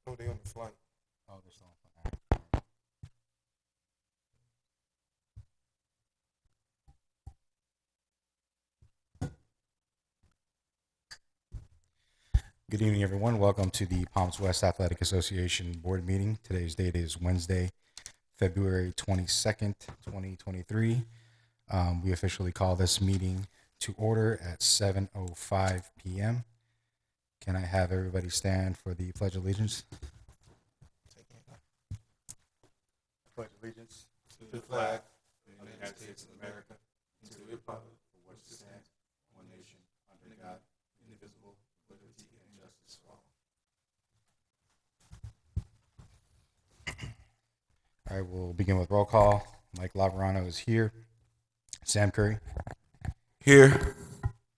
Oh, they on the flight. Oh, they're still on fire. Good evening, everyone. Welcome to the Palms West Athletic Association board meeting. Today's date is Wednesday, February 22nd, 2023. We officially call this meeting to order at 7:05 p.m. Can I have everybody stand for the Pledge of Allegiance? Pledge allegiance To the flag of the United States of America and to the republic for which it stands, one nation, under God, indivisible, with liberty and justice for all. All right, we'll begin with roll call. Mike Laverano is here. Sam Curry. Here.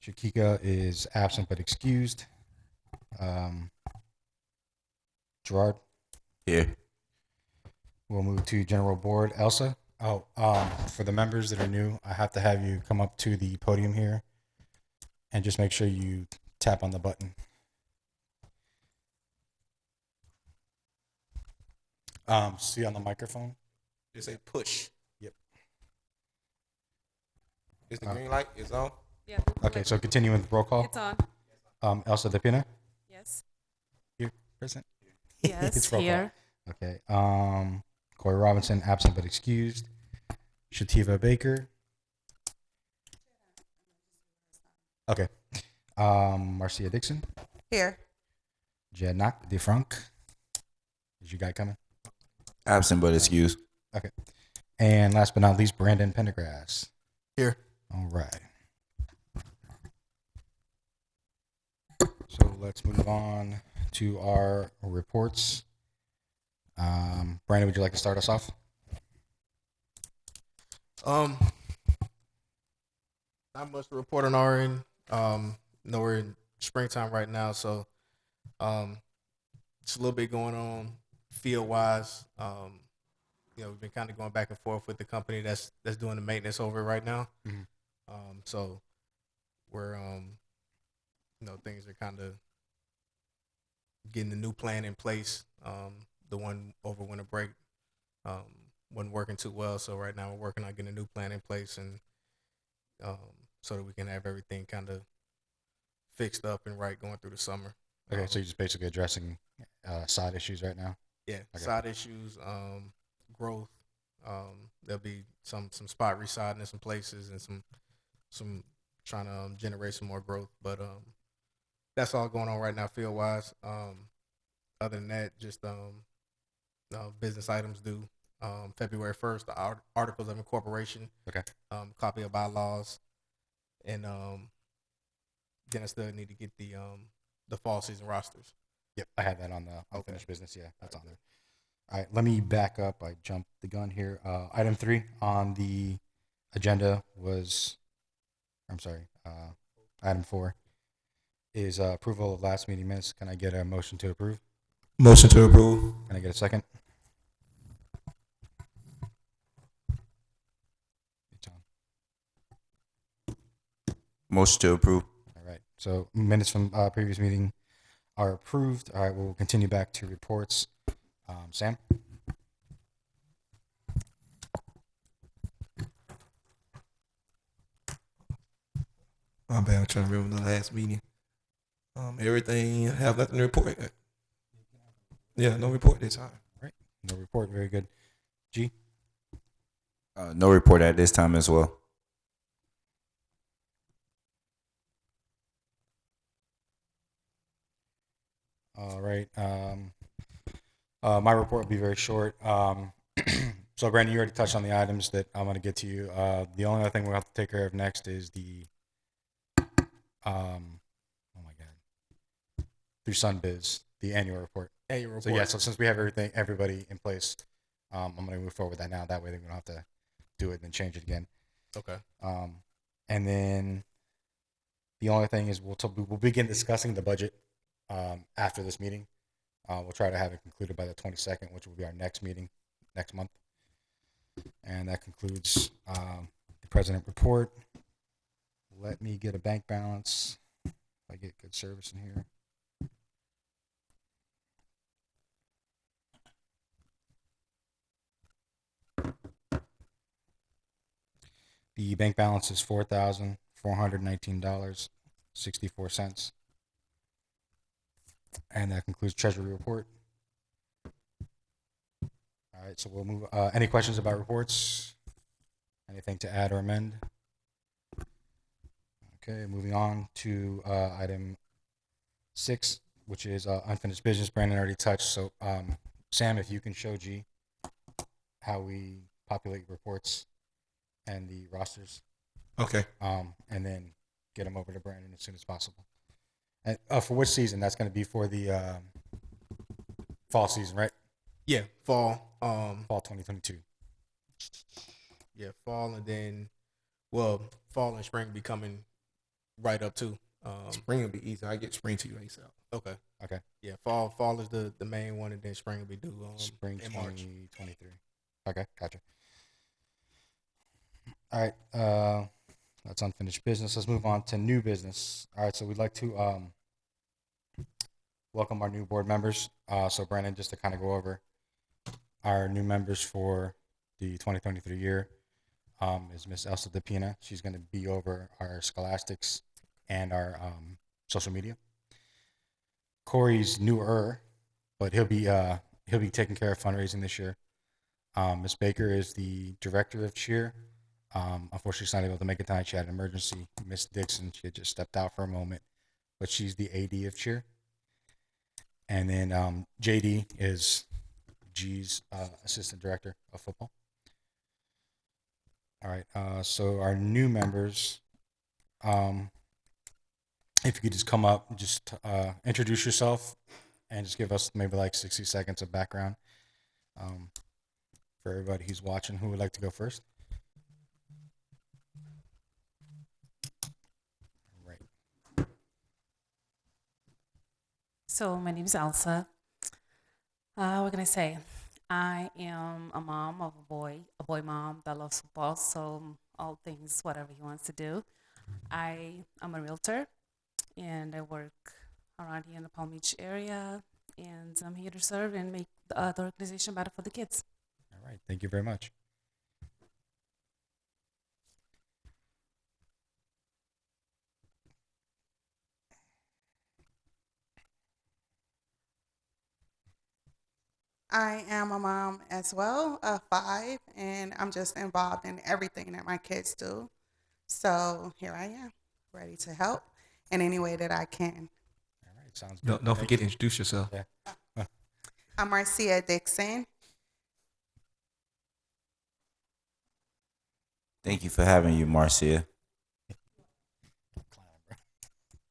Shakika is absent but excused. Gerard. Here. We'll move to general board. Elsa. For the members that are new, I have to have you come up to the podium here and just make sure you tap on the button. See on the microphone? Just say push. Yep. Is the green light? It's on? Yeah. Okay, so continuing with roll call. It's on. Elsa DePina, Yes. here, present. Yes. It's roll call. Here. Okay. Corey Robinson, absent but excused. Shativa Baker. Okay. Marcia Dixon. Here. Janak DeFranc. Is your guy coming? Absent but excused. Okay. And last but not least, Brandon Pendergrass. Here. All right. So let's move on to our reports. Brandon, would you like to start us off? Not much to report on our end. No, we're in springtime right now, so it's a little bit going on field wise. We've been kind of going back and forth with the company that's doing the maintenance over it right now. Mhm. So we're things are kind of getting the new plan in place. The one over winter break wasn't working too well, so right now we're working on getting a new plan in place and so that we can have everything kind of fixed up and right going through the summer. Okay, so you're just basically addressing side issues right now? Yeah, Okay. side issues, growth. There'll be some spot residing in some places and some trying to generate some more growth. But that's all going on right now field wise. Other than that, just business items due. February 1st, the articles of incorporation. Okay. Copy of bylaws, and then I still need to get the fall season rosters. Yep, I had that on the Okay. unfinished business. Yeah, that's on there. All right, let me back up. I jumped the gun here. Item 3 on the agenda was, item 4 is approval of last meeting minutes. Can I get a motion to approve? Motion to approve. Can I get a second? John. Motion to approve. All right. So minutes from previous meeting are approved. All right. We'll continue back to reports. Sam. My bad. I'm trying to remember the last meeting. Everything have nothing to report. Yeah, no report this time. No report. Very good. G. No report at this time as well. All right. My report will be very short. So, Brandon, you already touched on the items that I'm going to get to you. The only other thing we'll have to take care of next is the, oh my God, through Sunbiz, the annual report. Annual report. So, yeah, so since we have everybody in place, I'm going to move forward with that now. That way, we don't have to do it and then change it again. Okay. And then the only thing is we'll begin discussing the budget after this meeting. We'll try to have it concluded by the 22nd, which will be our next meeting next month. And that concludes the president report. Let me get a bank balance. If I get good service in here. The bank balance is $4,419.64. And that concludes Treasury report. All right, so we'll move. Any questions about reports? Anything to add or amend? Okay, moving on to item 6, which is unfinished business. Brandon already touched. So, Sam, if you can show G how we populate reports and the rosters, Okay. and then get them over to Brandon as soon as possible. And for which season? That's going to be for the fall season, right? Yeah, fall. Fall 2022. Yeah, fall, and then, fall and spring be coming right up too. Spring will be easy. I get spring to you ASAP. Okay. Okay. Yeah, fall is the main one, and then spring will be due Spring in March. 2023. Okay, gotcha. All right, that's unfinished business. Let's move on to new business. All right, so we'd like to welcome our new board members. So Brandon, just to kind of go over our new members for the 2023 year, is Miss Elsa DePina. She's going to be over our scholastics and our social media. Corey's newer, but he'll be taking care of fundraising this year. Miss Baker is the director of cheer. Unfortunately, she's not able to make it tonight. She had an emergency. Miss Dixon, she had just stepped out for a moment, but she's the AD of cheer. And then JD is G's assistant director of football. All right. So our new members, if you could just come up, just introduce yourself, and just give us maybe like 60 seconds of background for everybody who's watching. Who would like to go first? Right. So my name is Elsa. What can I say? I am a mom of a boy mom that loves football. So all things, whatever he wants to do. I am a realtor, and I work around here in the Palm Beach area. And I'm here to serve and make the organization better for the kids. All right. Thank you very much. I am a mom as well, of 5, and I'm just involved in everything that my kids do. So here I am, ready to help in any way that I can. All right. Sounds good. Don't forget to introduce yourself. Yeah. I'm Marcia Dixon. Thank you for having you, Marcia.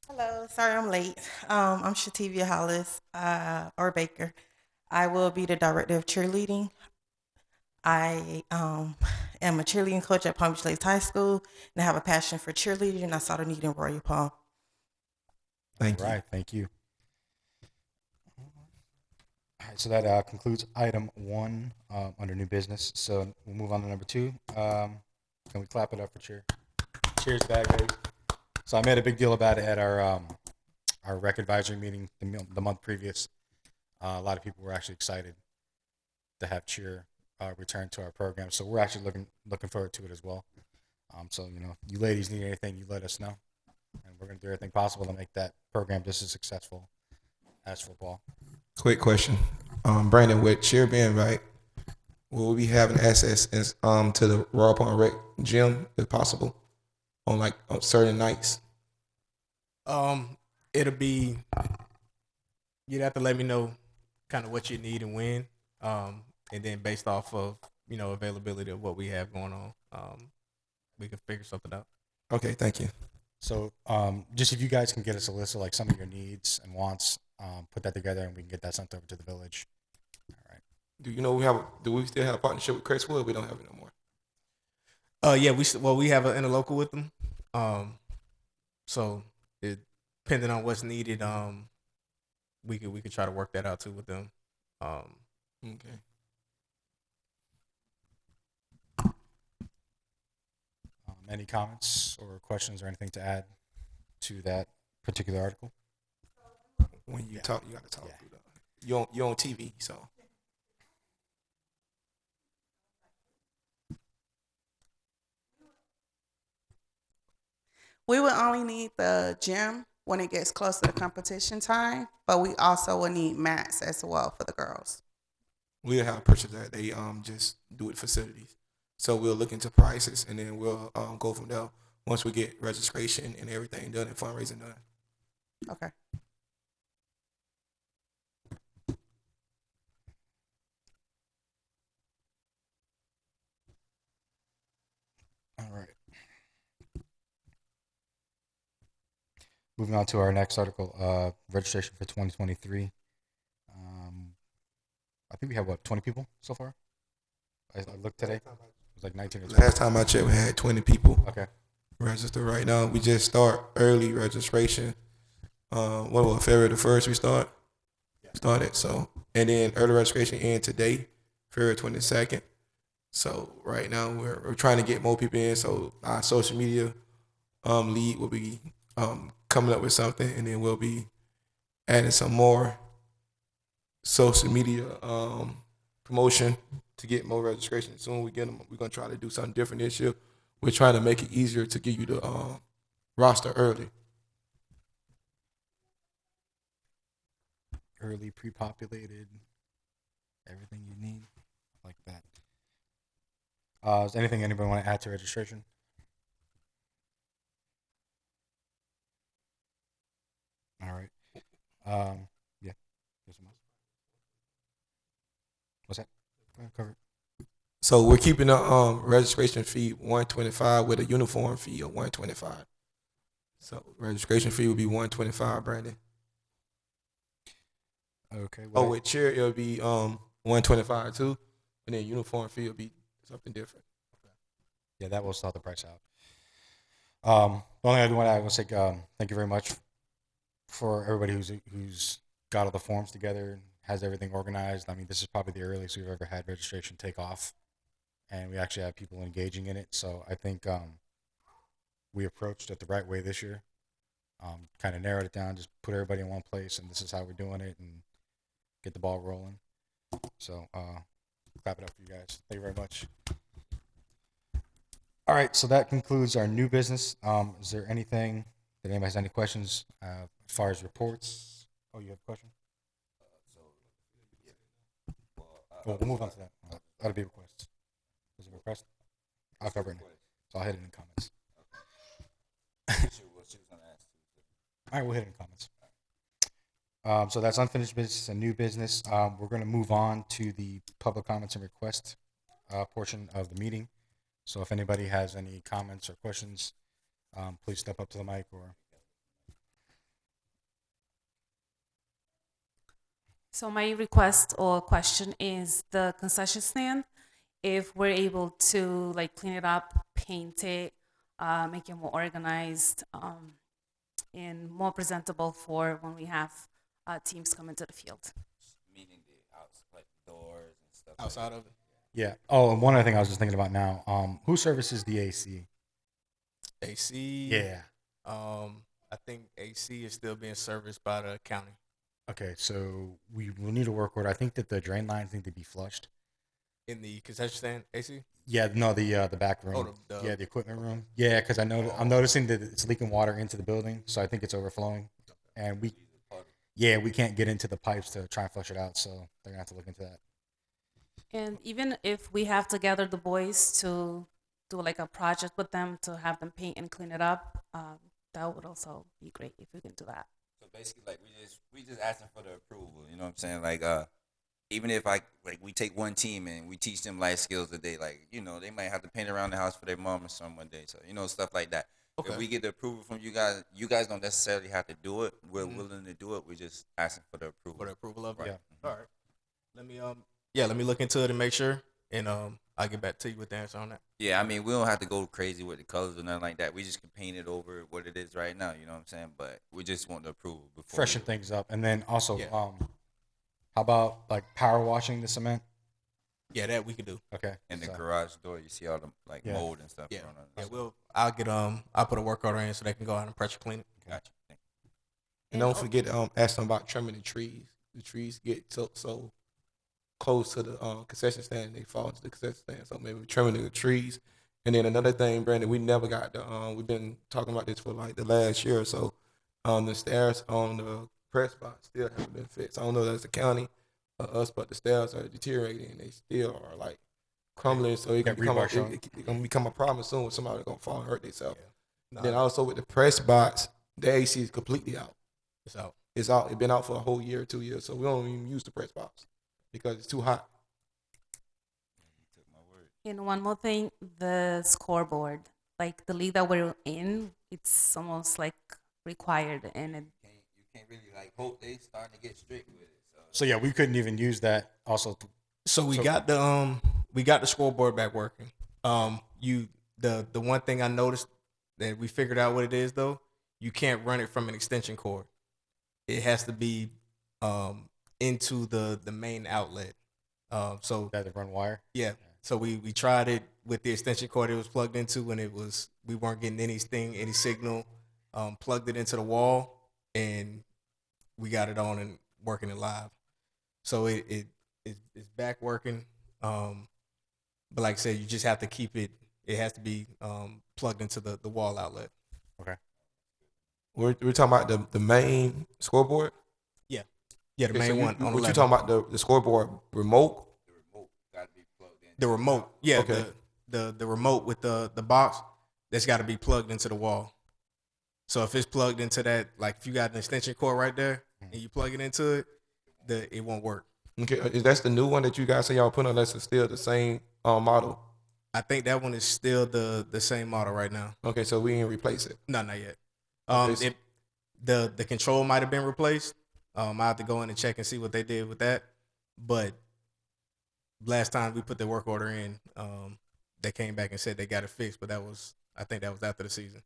Hello, sorry I'm late. I'm Shativia Hollis, or Baker. I will be the director of cheerleading. I am a cheerleading coach at Palm Beach Lakes High School, and I have a passion for cheerleading, and I saw the need in Royal Palm. Thank All you. right. Thank you. All right. So that concludes item 1 under new business. So we'll move on to number 2. Can we clap it up for cheer? Cheers, bag baby. So I made a big deal about it at our rec advisory meeting the month previous. A lot of people were actually excited to have cheer return to our program. So we're actually looking forward to it as well. So, you ladies need anything, you let us know. And we're going to do everything possible to make that program just as successful as football. Quick question. Brandon, with cheer being right, will we be having access to the Royal Palm Rec gym if possible on certain nights? It'll be, you'd have to let me know kind of what you need and when, and then based off of availability of what we have going on, we can figure something out. Okay, thank you. So just if you guys can get us a list of like some of your needs and wants, put that together and we can get that sent over to the village. All right. Do you know do we still have a partnership with Crestwood? We don't have it no more. Yeah, we have an interlocal with them. So depending on what's needed, we could try to work that out too with them. Okay. Any comments or questions or anything to add to that particular article? When you talk, you got to talk Yeah. through that. You're on TV, so. We would only need the gym when it gets close to the competition time, but we also will need mats as well for the girls. We'll have purchase that. They just do it facilities. So we'll look into prices and then we'll go from there once we get registration and everything done and fundraising done. Okay. All right. Moving on to our next article, registration for 2023. I think we have, 20 people so far? I looked today. It was like 19 or 20. Last time I checked, we had 20 people Okay. registered. Right now, we just start early registration. What was February the 1st we started. So, and then early registration end today, February 22nd. So right now we're trying to get more people in. So our social media lead will be coming up with something, and then we'll be adding some more social media promotion to get more registration. As soon as we get them, we're gonna try to do something different this year. We're trying to make it easier to give you the roster early. Early, pre-populated, everything you need, like that. Is there anything anybody want to add to registration? All right. Yeah. There's some else. What's that? Go ahead, cover it. So we're keeping the registration fee $125 with a uniform fee of $125. So registration fee will be $125, Brandon. Okay. Oh, with cheer it'll be $125 too, and then uniform fee will be something different. Yeah, that will sort the price out. The only other one I will say, thank you very much for everybody who's got all the forms together and has everything organized. I mean, this is probably the earliest we've ever had registration take off, and we actually have people engaging in it. So I think we approached it the right way this year. Kind of narrowed it down, just put everybody in one place, and this is how we're doing it, and get the ball rolling. So clap it up for you guys. Thank you very much. All right, so that concludes our new business. Is there anything that anybody has any questions as far as reports? Oh, you have a question? We'll move on to that. That'll be requests. Is it request? I'll cover it now. So I'll hit it in comments. All right, we'll hit it in comments. So that's unfinished business and new business. We're going to move on to the public comments and request portion of the meeting. So if anybody has any comments or questions, please step up to the mic or. So my request or question is the concession stand. If we're able to like clean it up, paint it, make it more organized, and more presentable for when we have teams come into the field. Meaning the like doors and stuff. Outside of it. Yeah. Oh, and one other thing I was just thinking about now. Who services the AC? AC. Yeah. I think AC is still being serviced by the county. Okay, so we will need a work order. I think that the drain lines need to be flushed. In the concession stand, AC? Yeah, no, the back room. Oh, yeah, the equipment room. Yeah, because I'm noticing that it's leaking water into the building, so I think it's overflowing, and we can't get into the pipes to try and flush it out, so they're gonna have to look into that. And even if we have to gather the boys to do like a project with them to have them paint and clean it up, that would also be great if we can do that. So basically, like we just asking for the approval. You know what I'm saying? Like even if we take one team and we teach them life skills that they they might have to paint around the house for their mom or something one day. So stuff like that. Okay. If we get the approval from you guys don't necessarily have to do it. We're willing to do it. We're just asking for the approval. For the approval of it. Right. Yeah. All right. Let me look into it and make sure, and I'll get back to you with the answer on that. Yeah, I mean, we don't have to go crazy with the colors or nothing like that. We just can paint it over what it is right now. You know what I'm saying? But we just want the approval before Freshen things up, and then also, how about like power washing the cement? Yeah, that we can do. Okay. In the garage door, you see all the mold and stuff. Yeah. Yeah, I'll put a work order in so they can go out and pressure clean it. Gotcha. And don't forget to ask them about trimming the trees. The trees get so close to the concession stand, they fall into the concession stand. So maybe trimming the trees And then another thing, Brandon, we never got the we've been talking about this for like the last year or so. The stairs on the press box still haven't been fixed. I don't know if that's the county or us, but the stairs are deteriorating and they still are like crumbling. So it can That become rebar showing? it can become a problem soon when somebody's gonna fall and hurt themselves. Nah, Then also with the press box, the AC is completely out. it's out. It's out. It's been out for a whole year, 2 years. So we don't even use the press box because it's too hot. You took my word. And one more thing, the scoreboard, like the league that we're in, it's almost like required, and You can't really like hope they starting to get strict with it. So yeah, we couldn't even use that. Also, So we So- got the scoreboard back working. The one thing I noticed that we figured out what it is though, you can't run it from an extension cord. It has to be into the main outlet. So that the run wire. yeah. So we tried it with the extension cord it was plugged into, and we weren't getting any signal. Plugged it into the wall, and we got it on and working it live. So it's back working. But like I said, you just have to keep it. It has to be plugged into the wall outlet. We're talking about the main scoreboard. Yeah, the Okay, so main you- one. On what you 11. talking about the scoreboard remote? The remote got to be plugged in. The remote. Yeah. Okay. The remote with the box that's got to be plugged into the wall. So if it's plugged into that, like if you got an extension cord right there and you plug it into it, it won't work. Okay, is that the new one that you guys say y'all put on? That's still the same model. I think that one is still the same model right now. Okay, so we ain't replace it. No, not yet. Okay, so- The control might have been replaced. I have to go in and check and see what they did with that. But last time we put the work order in, they came back and said they got it fixed. But I think that was after the season.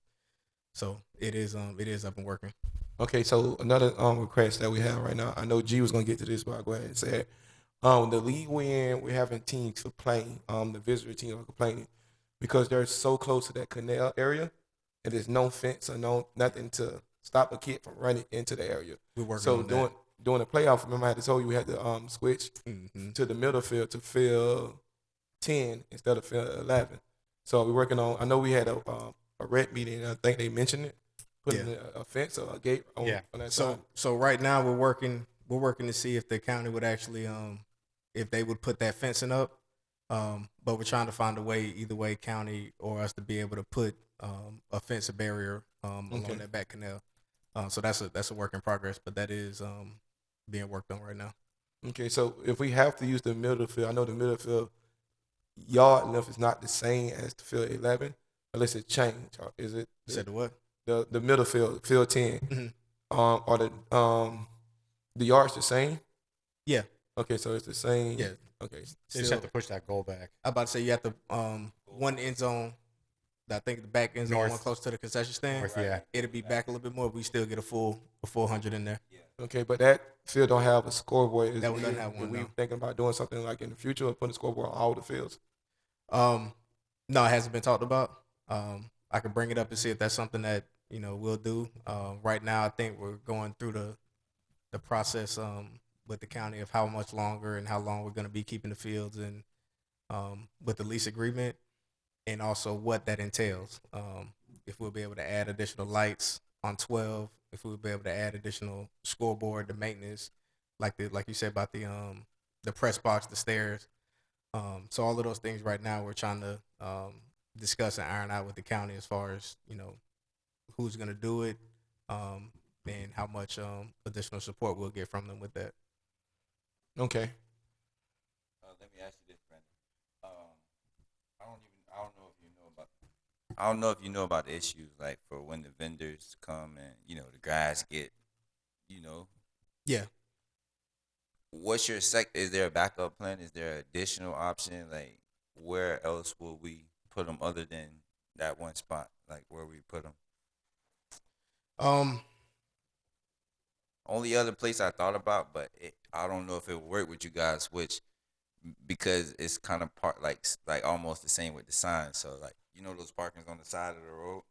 So it is up and working. Okay, so another request that we have right now. I know G was gonna get to this, but I'll go ahead and say it. The league we're having teams complain. The visitor teams are complaining because they're so close to that canal area, and there's no fence or nothing to stop a kid from running into the area. We're working So on that. during the playoff, remember I had to tell you we had to switch Mhm. to the middle field to field 10 instead of field 11. So we're working on. I know we had a red meeting. I think they mentioned it, putting a fence or a gate on, Yeah. on that side. So right now we're working to see if the county would actually if they would put that fencing up. But we're trying to find a way, either way, county or us to be able to put a fence, a barrier along Okay. that back canal. So that's a work in progress, but that is being worked on right now. Okay, so if we have to use the middle field, I know the middle field yard length is not the same as the field 11, unless it changed. Or is it You said the what? the middle field 10? Mhm. Are the yards the same? Yeah. Okay, so it's the same. Yeah. Okay. They just still- have to push that goal back. I about to say you have to one end zone. I think the back end zone North. one close to the concession stand. North, yeah. It'll be back a little bit more. We still get a full 100 in there. Okay, but that field don't have a scoreboard. That one doesn't have one, We no. thinking about doing something like in the future or putting a scoreboard on all the fields. No, it hasn't been talked about. I could bring it up and see if that's something that we'll do. Right now, I think we're going through the process with the county of how much longer and how long we're going to be keeping the fields and with the lease agreement, and also what that entails. If we'll be able to add additional lights on 12, if we'll be able to add additional scoreboard, the maintenance, like you said about the press box, the stairs. So all of those things right now we're trying to discuss and iron out with the county as far as who's going to do it and how much additional support we'll get from them with that. Okay. Let me ask you this, Brandon. I don't know if you know about the issues like for when the vendors come and the grass get, Yeah. What's your is there a backup plan? Is there an additional option? Like where else will we put them other than that one spot? Like where we put them? Only other place I thought about, but I don't know if it would work with you guys, because it's kind of like almost the same with the signs. So like those parkings on the side of the road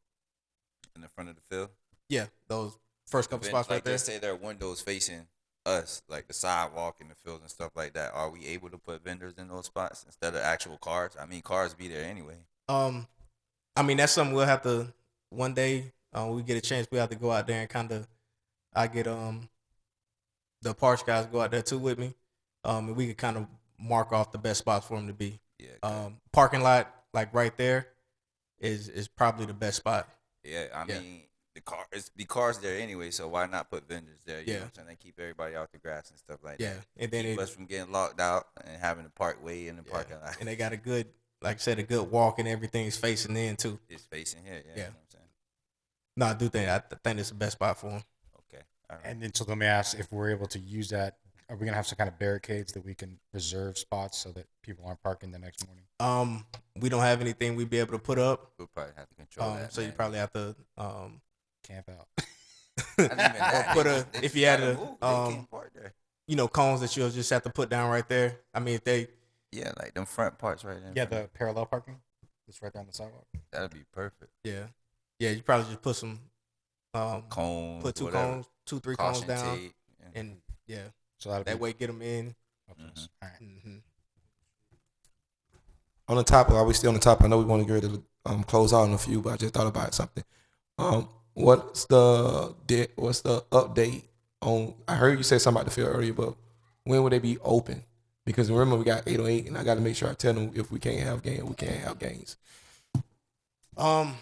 in the front of the field. Yeah, those first couple spots right there. Just say there are windows facing us, like the sidewalk and the fields and stuff like that. Are we able to put vendors in those spots instead of actual cars? I mean, cars be there anyway. I mean, that's something we'll have to one day. We get a chance. We have to go out there and kind of. I get the parks guys go out there too with me, and we can kind of mark off the best spots for them to be. Yeah. Parking lot, like right there, is probably the best spot. Yeah, I mean the cars there anyway, so why not put vendors there? You know what I'm saying? They keep everybody off the grass and stuff like Yeah, that. and then Keep us from getting locked out and having to park way in the parking lot. and they got a good, like I said, a good walk and everything's facing in too. It's facing here, yeah. Yeah. You know what I'm saying? No, I do think it's the best spot for them. Okay. All right. And then so let me ask if we're able to use that. Are we gonna have some kind of barricades that we can reserve spots so that people aren't parking the next morning? We don't have anything we'd be able to put up. We'll probably have to control that. So you man. probably have to Camp out. Not even that. put They a just- they if just you had gotta a move. They can't park there. cones that you'll just have to put down right there. I mean, if they Yeah, like them front parts right there. Yeah, the parallel parking. That's right down the sidewalk. That'd be perfect. yeah you probably just put some Cones. put two whatever. cones, 2-3 cones Caution down, tape. Yeah. and So that'll that be way get them in. okay. Mhm. All right. Mm-hmm. On the topic, are we still on the topic? I know we want to get ready to close out in a few, but I just thought about something. What's the update on? I heard you say something about the field earlier, but when will they be open? Because remember we got 808, and I got to make sure I tell them if we can't have games, we can't have games. And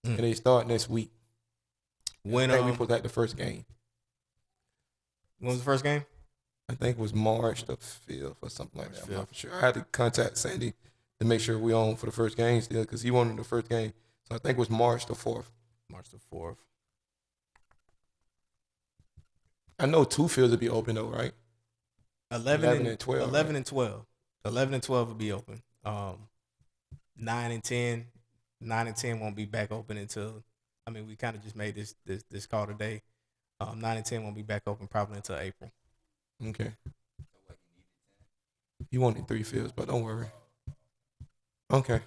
they start next week. When I think we put that the first game. when was the first game? I think it was March the 5th or something like March that. I'm not for sure. I had to contact Sandy to make sure we on for the first game still because he wanted the first game. So I think it was March the 4th. March the 4th. I know two fields will be open though, right? 11 and 12, 11 right? and 12. 11 and 12 will be open. 9 and 10. 9 and 10 won't be back open until. I mean, we kind of just made this call today. 9 and 10 won't be back open probably until April. Okay. You wanted three fields, but don't worry. Okay.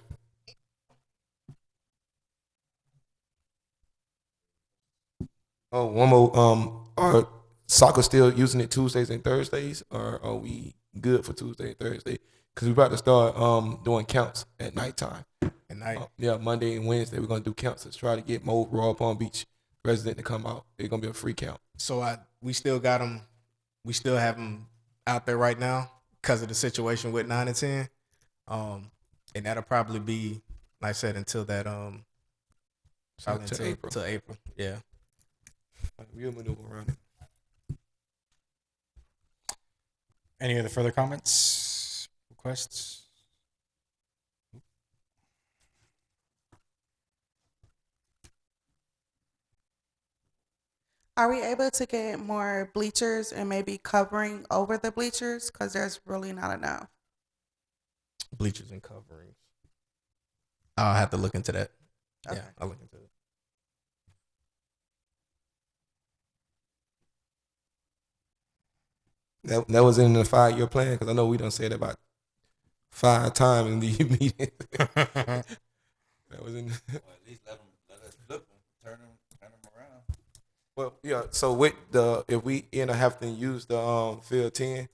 Oh, one more. Are soccer still using it Tuesdays and Thursdays, or are we good for Tuesday and Thursday? Because we're about to start doing counts at nighttime. At night. Yeah, Monday and Wednesday we're gonna do counts to try to get more Royal Palm Beach resident to come out. It's gonna be a free count. So we still got them. We still have them out there right now because of the situation with 9 and 10. And that'll probably be, like I said, until that probably To until April. Till April. Yeah. We'll maneuver around it. Any other further comments, requests? Are we able to get more bleachers and maybe covering over the bleachers? Because there's really not enough. Bleachers and coverings. I'll have to look into that. Okay. Yeah, I'll look into it. That was in the 5-year plan because I know we done said it about 5 times in the meeting. That was in. Well, at least let us flip them, turn them around. Well, yeah. So with if we end up having to use the field 10,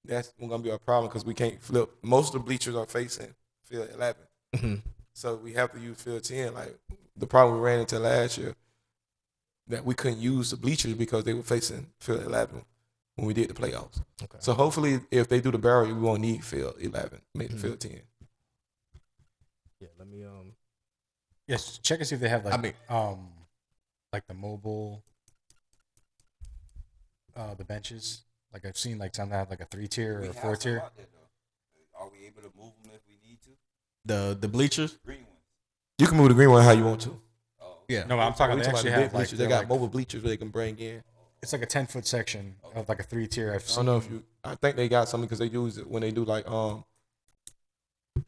that's gonna be a problem because we can't flip. Most of the bleachers are facing field 11, Mm-hmm. so we have to use field 10. Like the problem we ran into last year, that we couldn't use the bleachers because they were facing field 11 when we did the playoffs. Okay. So hopefully, if they do the barrier, we won't need field 11, make the Mhm. field 10. Yeah, let me Yes, check and see if they have like I mean- like the mobile the benches. Like I've seen like some that have like a 3-tier or We a have some 4-tier. out there, though. Are we able to move them if we need to? the bleachers. Green ones. You can move the green one how you want to. Oh, Yeah. No, I'm talking. We They talking actually about the big have like bleachers. They they're got like- mobile bleachers where they can bring in. It's like a 10-foot section of like a 3-tier. I've I seen. don't know if you. I think they got something because they use it when they do like the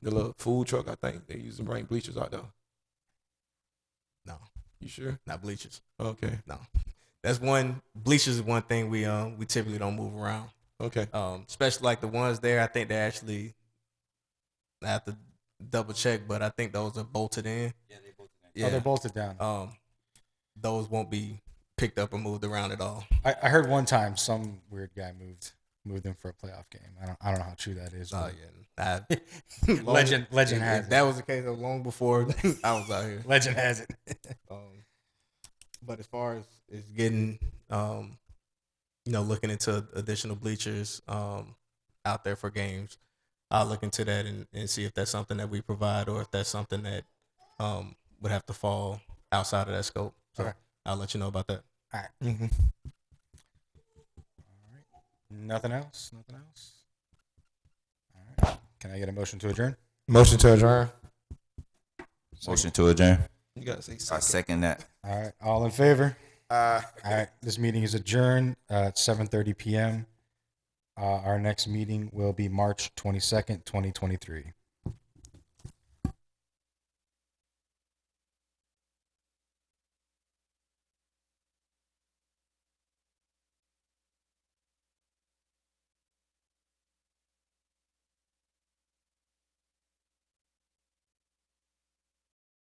little food truck. I think they use to bring bleachers out there. No, You sure? not bleachers. Okay. That's one. Bleachers is one thing we typically don't move around. Okay. Especially like the ones there. I think they actually. I have to double check, but I think those are bolted in. Yeah, they both. Yeah. Oh, they're bolted down. Those won't be picked up or moved around at all. I heard one time some weird guy moved moved in for a playoff game. I don't know how true that is. Oh but yeah, legend has if it. that was the case, long before I was out here. Legend has it. But as far as getting, looking into additional bleachers out there for games, I'll look into that and see if that's something that we provide or if that's something that would have to fall outside of that scope. So Okay. I'll let you know about that. All right. All right. Nothing else. All right. Can I get a motion to adjourn? Motion to adjourn. Motion to adjourn. You gotta say I second. second that. All right. All in favor? All right. This meeting is adjourned at 7:30 p.m. Our next meeting will be March 22nd, 2023.